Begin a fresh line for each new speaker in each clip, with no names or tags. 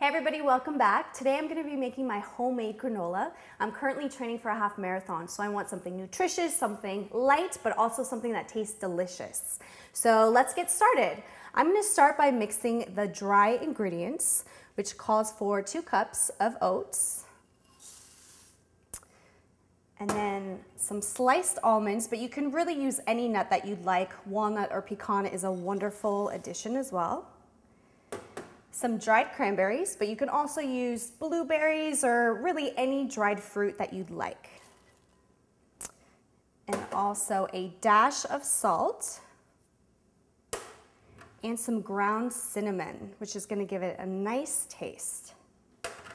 Hey everybody, welcome back. Today I'm going to be making my homemade granola. I'm currently training for a half marathon, so I want something nutritious, something light, but also something that tastes delicious. So let's get started. I'm going to start by mixing the dry ingredients, which calls for 2 cups of oats, and then some sliced almonds, but you can really use any nut that you'd like. Walnut or pecan is a wonderful addition as well. Some dried cranberries, but you can also use blueberries or really any dried fruit that you'd like. And also a dash of salt and some ground cinnamon, which is going to give it a nice taste.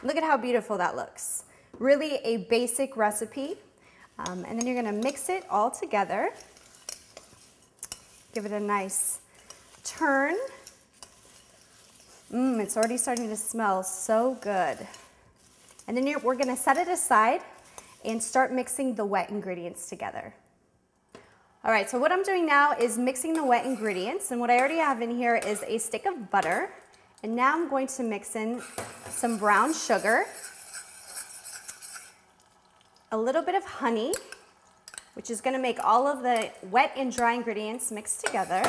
Look at how beautiful that looks. Really a basic recipe. And then you're going to mix it all together. Give it a nice turn. It's already starting to smell so good. And then we're going to set it aside and start mixing the wet ingredients together. All right, so what I'm doing now is mixing the wet ingredients, and what I already have in here is a stick of butter. And now I'm going to mix in some brown sugar, a little bit of honey, which is going to make all of the wet and dry ingredients mixed together,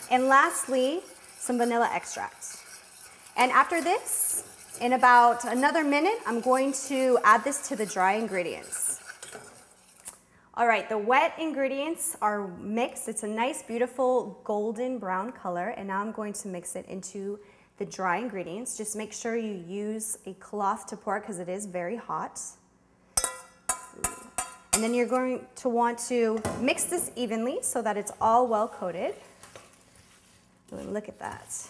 and lastly, some vanilla extract. And after this, in about another minute, I'm going to add this to the dry ingredients. All right, the wet ingredients are mixed. It's a nice, beautiful golden brown color, and now I'm going to mix it into the dry ingredients. Just make sure you use a cloth to pour because it is very hot. And then you're going to want to mix this evenly so that it's all well coated. Look at that.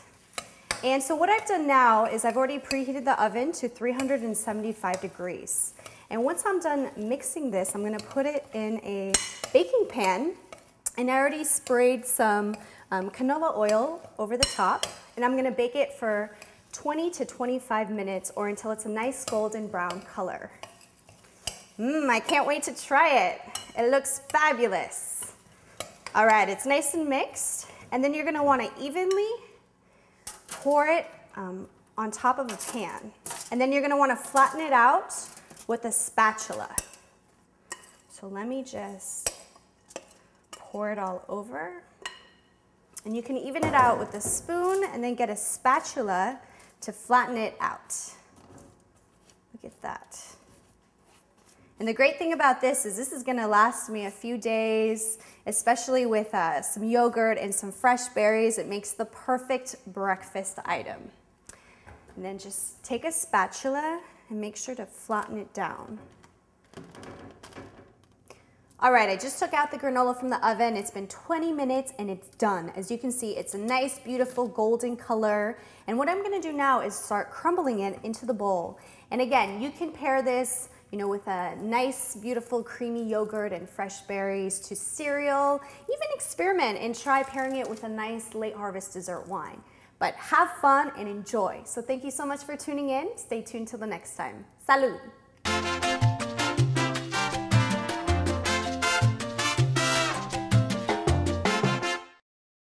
And so what I've done now is I've already preheated the oven to 375 degrees. And once I'm done mixing this, I'm going to put it in a baking pan. And I already sprayed some canola oil over the top. And I'm going to bake it for 20 to 25 minutes or until it's a nice golden brown color. I can't wait to try it. It looks fabulous. All right, it's nice and mixed. And then you're going to want to evenly pour it on top of a pan. And then you're going to want to flatten it out with a spatula. So let me just pour it all over. And you can even it out with a spoon and then get a spatula to flatten it out. Look at that. And the great thing about this is going to last me a few days, especially with some yogurt and some fresh berries. It makes the perfect breakfast item. And then just take a spatula and make sure to flatten it down. All right, I just took out the granola from the oven. It's been 20 minutes and it's done. As you can see, it's a nice, beautiful golden color. And what I'm going to do now is start crumbling it into the bowl. And again, you can pair this with a nice, beautiful, creamy yogurt and fresh berries to cereal. Even experiment and try pairing it with a nice late harvest dessert wine. But have fun and enjoy. So thank you so much for tuning in. Stay tuned till the next time. Salud.